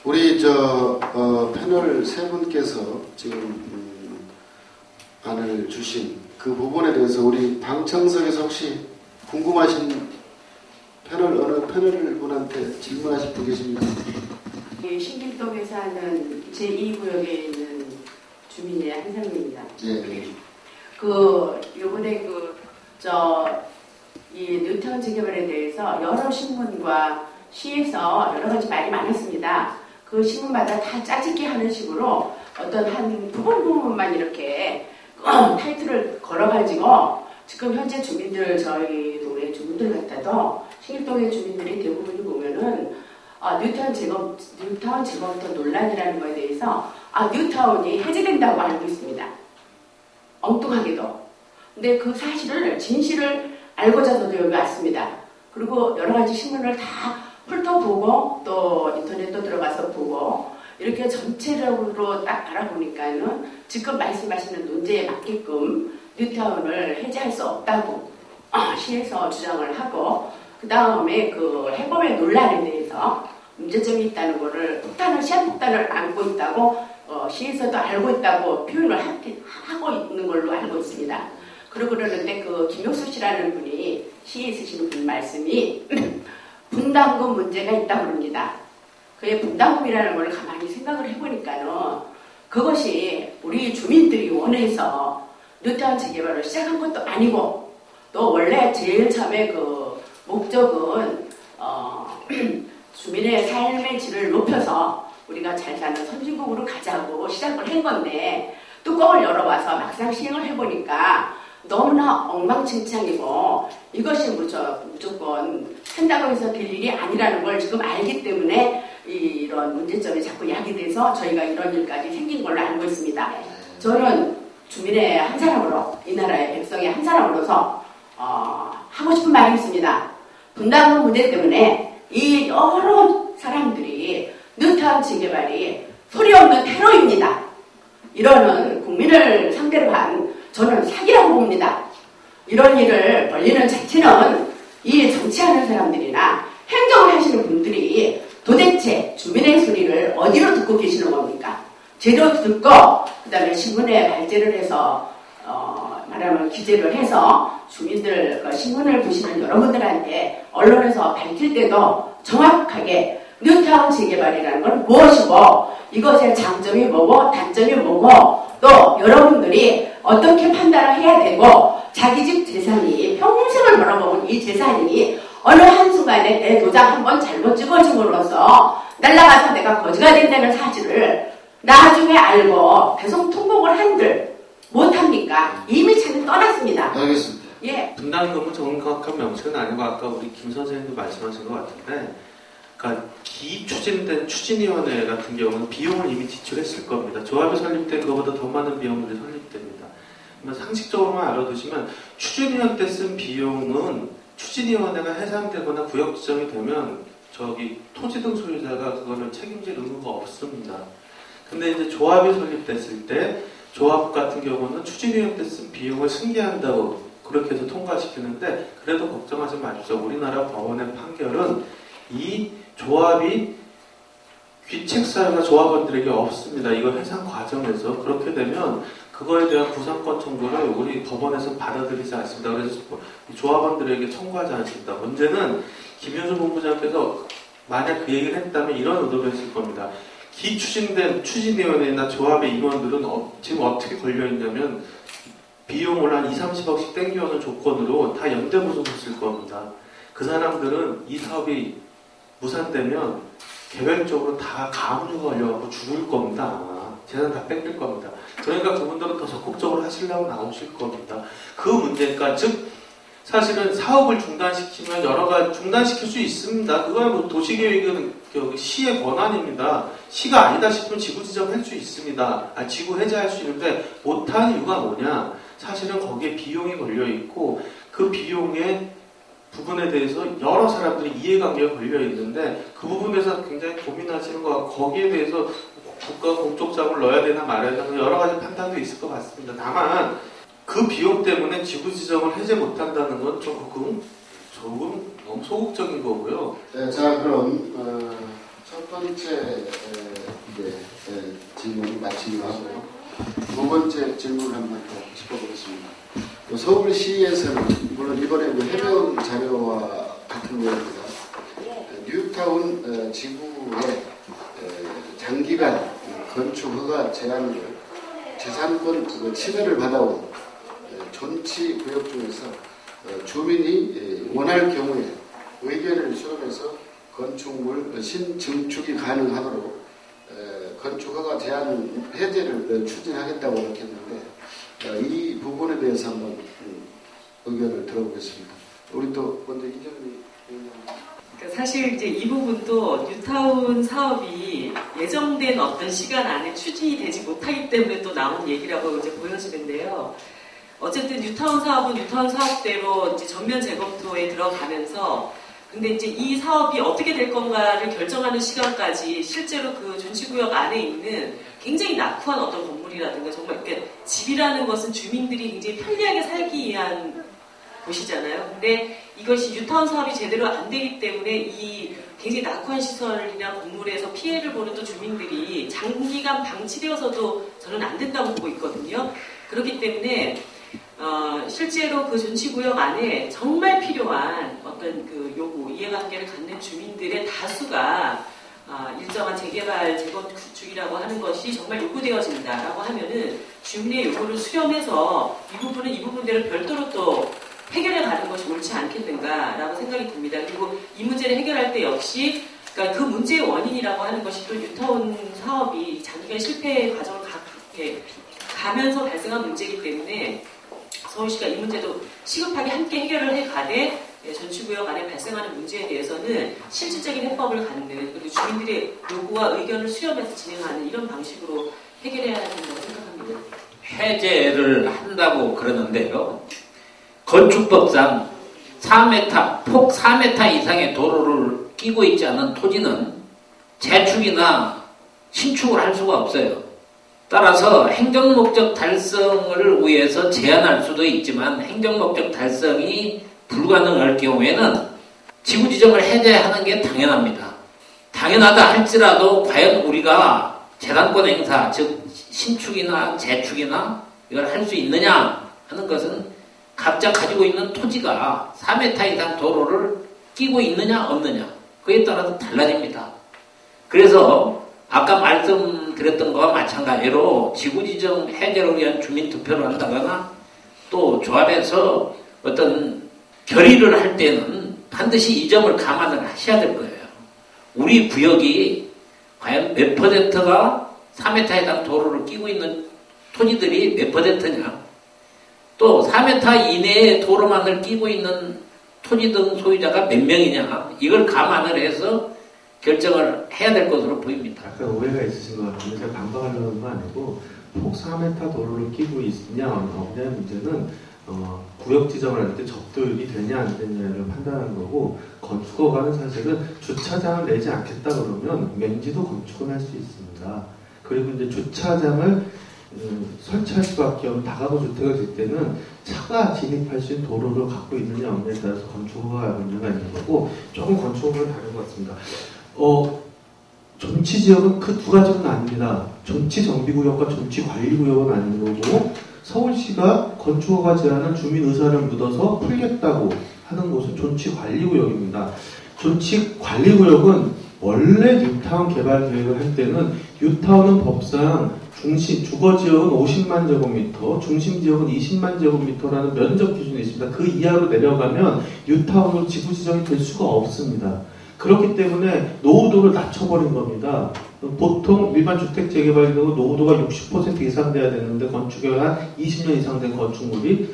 우리 패널 세 분께서 지금 안을 주신 그 부분에 대해서 우리 방청석에서 혹시 궁금하신 어느 패널 분한테 질문하실 분 계십니까? 신길동에 사는 제2구역에 있는 주민의 한상입니다. 예. 요번에 이 뉴타운 재개발에 대해서 여러 신문과 시에서 여러 가지 말이 많았습니다. 그 신문마다 다 짜집기 하는 식으로 어떤 한 부분만 이렇게 타이틀을 걸어가지고 지금 현재 주민들, 저희 동네 주민들 같아도 신길동의 주민들이 대부분이 보면은 뉴타운 재검토 논란이라는 거에 대해서 뉴타운이 해제된다고 알고 있습니다. 엉뚱하게도. 근데 그 사실을, 진실을 알고자 저도 여기 왔습니다. 그리고 여러 가지 신문을 다 훑어보고 또 인터넷도 들어가서 보고 이렇게 전체적으로 딱 알아보니까는 지금 말씀하시는 논제에 맞게끔 뉴타운을 해제할 수 없다고 시에서 주장을 하고 그 다음에 그 해법의 논란에 대해서 문제점이 있다는 거를 시한폭탄을 안고 있다고 시에서도 알고 있다고 표현을 하고 있는 걸로 알고 있습니다. 그러고 그러는데 김용수 씨라는 분이 시에 쓰시는 분 말씀이 분담금 문제가 있다고 그럽니다. 그의 분담금이라는 걸 가만히 생각을 해보니까는 그것이 우리 주민들이 원해서 뉴타운 재개발을 시작한 것도 아니고 또 원래 제일 처음에 목적은 주민의 삶의 질을 높여서 우리가 잘 사는 선진국으로 가자고 시작을 한 건데 뚜껑을 열어봐서 막상 시행을 해보니까 너무나 엉망진창이고 이것이 무조건 한다고 해서 될 일이 아니라는 걸 지금 알기 때문에 이런 문제점이 자꾸 야기돼서 저희가 이런 일까지 생긴 걸로 알고 있습니다. 저는 주민의 한 사람으로 이 나라의 백성의 한 사람으로서 하고 싶은 말이 있습니다. 분담금 문제 때문에 이 여러 사람들이 뉴타운 재개발이 소리 없는 테러입니다. 이러는 국민을 상대로 한 저는 사기라고 봅니다. 이런 일을 벌리는 자체는 이 정치하는 사람들이나 행정을 하시는 분들이 도대체 주민의 소리를 어디로 듣고 계시는 겁니까? 제대로 듣고 그 다음에 신문에 발제를 해서 말하면 기재를 해서 주민들 신문을 보시는 여러분들한테 언론에서 밝힐 때도 정확하게 뉴타운 재개발이라는 건 무엇이고 이것의 장점이 뭐고 단점이 뭐고 또 여러분들이 어떻게 판단을 해야 되고 자기 집 재산이 평생을 벌어먹은 이 재산이 어느 한순간에 내 도장 한번 잘못 찍어줌으로써 날아가서 내가 거지가 된다는 사실을 나중에 알고 배송 통보를 한들 못합니까? 이미 차는 떠났습니다. 알겠습니다. 예. 분담금은 정확한 명칭은 아니고 아까 우리 김 선생님도 말씀하신 것 같은데 그러니까 기추진된 추진위원회 같은 경우는 비용을 이미 지출했을 겁니다. 조합이 설립된 것보다 더 많은 비용들이 설립됩니다. 상식적으로만 알아두시면 추진위원 때 쓴 비용은 추진위원회가 해산되거나 구역 지정이 되면 토지 등 소유자가 그거를 책임질 의무가 없습니다. 근데 이제 조합이 설립됐을 때 조합 같은 경우는 추진위원 때 쓴 비용을 승계한다고 그렇게 해서 통과시키는데 그래도 걱정하지 마십시오. 우리나라 법원의 판결은 이 조합이 귀책 사유가 조합원들에게 없습니다. 이거 해상 과정에서 그렇게 되면 그거에 대한 구상권 청구를 우리 법원에서 받아들이지 않습니다. 그래서 조합원들에게 청구하지 않습니다. 문제는 김윤수 본부장께서 만약 그 얘기를 했다면 이런 의도로 했을 겁니다. 기추진된 추진위원회나 조합의 임원들은 지금 어떻게 걸려있냐면 비용을 한 20-30억씩 땡겨오는 조건으로 다 연대보증했을 겁니다. 그 사람들은 이 사업이 무산되면 개별적으로 다 가압류가 걸려갖고 죽을 겁니다. 재산 다 뺏길 겁니다. 그러니까 그분들은 더 적극적으로 하시려고 나오실 겁니다. 그 문제니까 즉 사실은 사업을 중단시키면 여러 가지 중단시킬 수 있습니다. 그건 뭐 도시계획은 시의 권한입니다. 시가 아니다 싶으면 지구 지정할 수 있습니다. 지구 해제할 수 있는데 못한 이유가 뭐냐? 사실은 거기에 비용이 걸려 있고 그 비용의 부분에 대해서 여러 사람들이 이해관계가 걸려 있는데 그 부분에서 굉장히 고민하시는 것 같고 거기에 대해서 국가 공적 자금을 넣어야 되나 말아야 되나 여러 가지 판단도 있을 것 같습니다. 다만 그 비용 때문에 지구 지정을 해제 못한다는 건 조금 너무 소극적인 거고요. 네, 자 그럼 첫 번째 질문을 마치고 하고요. 두 번째 질문을 한번 더 짚어보겠습니다. 서울시에서는 물론 이번에 해명 자료와 같은 내용입니다. 뉴타운 지구의 장기간 건축 허가 제한을 재산권 침해를 받아온 존치 구역 중에서 주민이 원할 경우에 의견을 수렴해서 건축물 신증축이 가능하도록 건축 허가 제한 해제를 추진하겠다고 이렇게 했는데 이 부분에 대해서 한번 의견을 들어보겠습니다. 우리 또 먼저 이정미 사실 이제 이 부분도 뉴타운 사업이 예정된 어떤 시간 안에 추진이 되지 못하기 때문에 또 나온 얘기라고 이제 보여지는데요. 어쨌든 뉴타운 사업은 뉴타운 사업대로 이제 전면 재검토에 들어가면서 근데 이제 이 사업이 어떻게 될 건가를 결정하는 시간까지 실제로 그 존치구역 안에 있는 굉장히 낙후한 어떤 건물이라든가 정말 이렇게 집이라는 것은 주민들이 굉장히 편리하게 살기 위한 곳이잖아요. 근데 이것이 뉴타운 사업이 제대로 안 되기 때문에 이 굉장히 낙후한 시설이나 건물에서 피해를 보는 또 주민들이 장기간 방치되어서도 저는 안 된다고 보고 있거든요. 그렇기 때문에 실제로 그 존치구역 안에 정말 필요한 어떤 그 요구, 이해관계를 갖는 주민들의 다수가 일정한 재개발, 재건축이라고 하는 것이 정말 요구되어진다라고 하면은 주민의 요구를 수렴해서 이 부분은 이 부분대로 별도로 또 해결해 가는 것이 옳지 않겠는가라고 생각이 듭니다. 그리고 이 문제를 해결할 때 역시 그러니까 그 문제의 원인이라고 하는 것이 또 뉴타운 사업이 장기간 실패 과정을 가면서 발생한 문제이기 때문에 서울시가 이 문제도 시급하게 함께 해결을 해가되 전치구역 안에 발생하는 문제에 대해서는 실질적인 해법을 갖는 그리고 주민들의 요구와 의견을 수렴해서 진행하는 이런 방식으로 해결해야 한다고 생각합니다. 해제를 한다고 그러는데요. 건축법상 4m, 폭 4m 이상의 도로를 끼고 있지 않은 토지는 재축이나 신축을 할 수가 없어요. 따라서 행정목적 달성을 위해서 제한할 수도 있지만 행정목적 달성이 불가능할 경우에는 지구지정을 해제하는 게 당연합니다. 당연하다 할지라도 과연 우리가 재산권 행사, 즉 신축이나 재축이나 이걸 할 수 있느냐 하는 것은 각자 가지고 있는 토지가 4m 이상 도로를 끼고 있느냐 없느냐 그에 따라서 달라집니다. 그래서 아까 말씀드렸던 것과 마찬가지로 지구지정 해제를 위한 주민투표를 한다거나 또 조합에서 어떤 결의를 할 때는 반드시 이 점을 감안을 하셔야 될 거예요. 우리 구역이 과연 몇 퍼센트가 4m 해당 도로를 끼고 있는 토지들이 몇 퍼센트냐 또 4m 이내의 도로만을 끼고 있는 토지 등 소유자가 몇 명이냐 이걸 감안을 해서 결정을 해야 될 것으로 보입니다. 약간 오해가 있으신 것 같은데 제가 반박하려는 건 아니고 폭 4m 도로를 끼고 있냐 없냐의 문제는 구역 지정을 할 때 접들이 되냐 안 되냐를 판단하는 거고 건축허가는 사실은 주차장을 내지 않겠다 그러면 맹지도 건축은 할 수 있습니다. 그리고 이제 주차장을 설치할 수밖에 없는 다가구 주택을 질 때는 차가 진입할 수 있는 도로를 갖고 있느냐 없느냐에 따라서 건축허가 문제가 있는 거고 조금 건축허가는 다른 것 같습니다. 존치지역은 그 두 가지는 아닙니다. 존치정비구역과 존치관리구역은 아닌 거고 서울시가 건축허가 제한은 주민 의사를 묻어서 풀겠다고 하는 곳은 존치관리구역입니다. 존치관리구역은 원래 뉴타운 개발 계획을 할 때는 뉴타운은 법상 주거지역은 50만 제곱미터, 중심지역은 20만 제곱미터라는 면적 기준이 있습니다. 그 이하로 내려가면 뉴타운으로 지구 지정이 될 수가 없습니다. 그렇기 때문에 노후도를 낮춰버린 겁니다. 보통 일반 주택 재개발 경우 노후도가 60% 이상 돼야 되는데 건축에 한 20년 이상 된 건축물이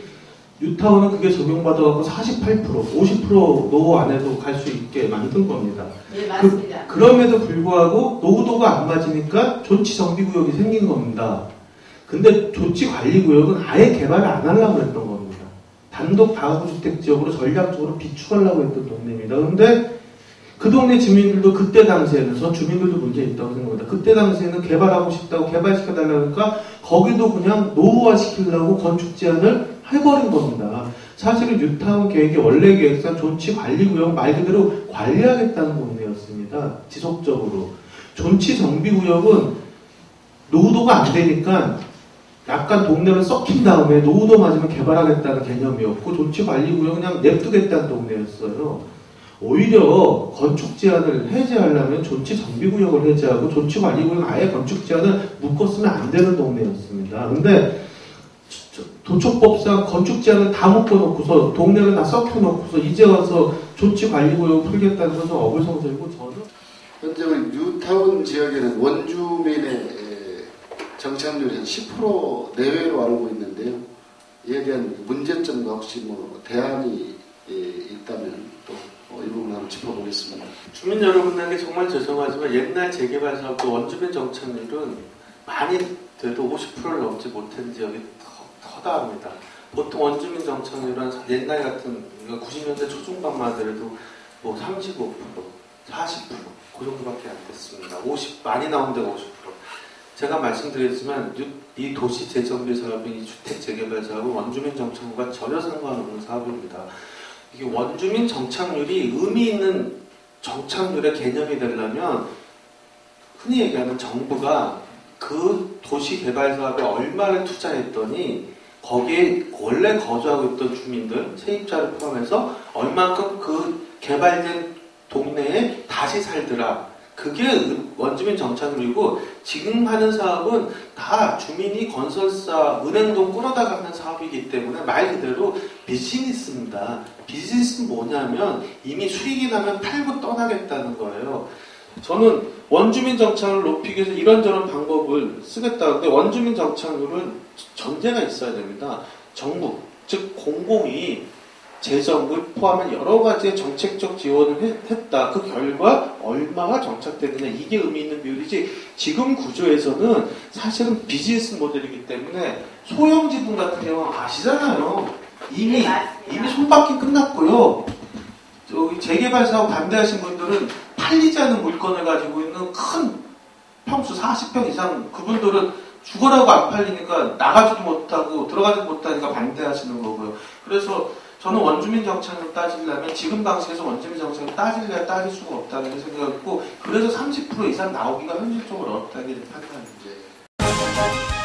뉴타운은 그게 적용받아갖고 48%, 50% 노후 안에도 갈 수 있게 만든 겁니다. 네, 맞습니다. 그럼에도 불구하고 노후도가 안 맞으니까 존치정비구역이 생긴 겁니다. 근데 존치관리구역은 아예 개발을 안 하려고 했던 겁니다. 단독 다가구주택 지역으로 전략적으로 비축하려고 했던 동네입니다. 그런데 그 동네 주민들도 그때 당시에는 전 주민들도 문제 있다고 생각합니다. 그때 당시에는 개발하고 싶다고 개발시켜달라니까 거기도 그냥 노후화 시키려고 건축 제한을 해버린 겁니다. 사실은 뉴타운 계획의 원래 계획상 존치관리구역 말 그대로 관리하겠다는 동네였습니다. 지속적으로. 존치정비구역은 노후도가 안 되니까 약간 동네를 썩힌 다음에 노후도 맞으면 개발하겠다는 개념이었고 존치관리구역은 그냥 냅두겠다는 동네였어요. 오히려 건축 제한을 해제하려면 존치정비구역을 해제하고 존치관리구역은 아예 건축 제한을 묶었으면 안 되는 동네였습니다. 근데 도초법상 건축 제한을 다 묶어놓고서 동네를 다 썩혀놓고서 이제 와서 존치관리구역 풀겠다는 것은 어불성설이고 저는 현재 우리 뉴타운 지역에는 원주민의 정착률이 한 10% 내외로 알고 있는데요. 이에 대한 문제점과 혹시 뭐 대안이 있다면 또 이 부분 한번 짚어보겠습니다. 주민 여러분에게 정말 죄송하지만 옛날 재개발 사업도 원주민 정착률은 많이 돼도 50%를 넘지 못한 지역이 허다합니다. 보통 원주민 정착률은 옛날 같은 90년대 초중반만 하더라도 뭐 35%, 40%, 그 정도밖에 안 됐습니다. 50, 많이 나온 데가 50%. 제가 말씀드렸지만 이 도시 재정비 사업인 이 주택 재개발 사업은 원주민 정착률과 전혀 상관없는 사업입니다. 이게 원주민 정착률이 의미 있는 정착률의 개념이 되려면 흔히 얘기하는 정부가 그 도시 개발 사업에 얼마를 투자했더니 거기에 원래 거주하고 있던 주민들, 세입자를 포함해서 얼만큼 그 개발된 동네에 다시 살더라. 그게 원주민 정착률이고 지금 하는 사업은 다 주민이 건설사, 은행돈 끌어다 가는 사업이기 때문에 말 그대로 비즈니스입니다. 비즈니스는 뭐냐면 이미 수익이 나면 팔고 떠나겠다는 거예요. 저는 원주민 정착률을 높이기 위해서 이런저런 방법을 쓰겠다는데 원주민 정착률은 전제가 있어야 됩니다. 정부, 즉 공공이 재정을 포함한 여러 가지의 정책적 지원을 했다. 그 결과 얼마가 정착되느냐 이게 의미 있는 비율이지 지금 구조에서는 사실은 비즈니스 모델이기 때문에 소형지분 같은 경우는 아시잖아요. 이미 손바퀴 끝났고요. 저기 재개발 사업 반대하신 분들은 팔리지 않은 물건을 가지고 있는 큰 평수 40평 이상 그분들은 죽어라고 안 팔리니까 나가지도 못하고 들어가지도 못하니까 반대하시는 거고요. 그래서 저는 원주민 정착을 따지려면 지금 방식에서 원주민 정착을 따질래야 따질 수가 없다는 생각을 했고 그래서 30% 이상 나오기가 현실적으로 어렵다는 판단입니다.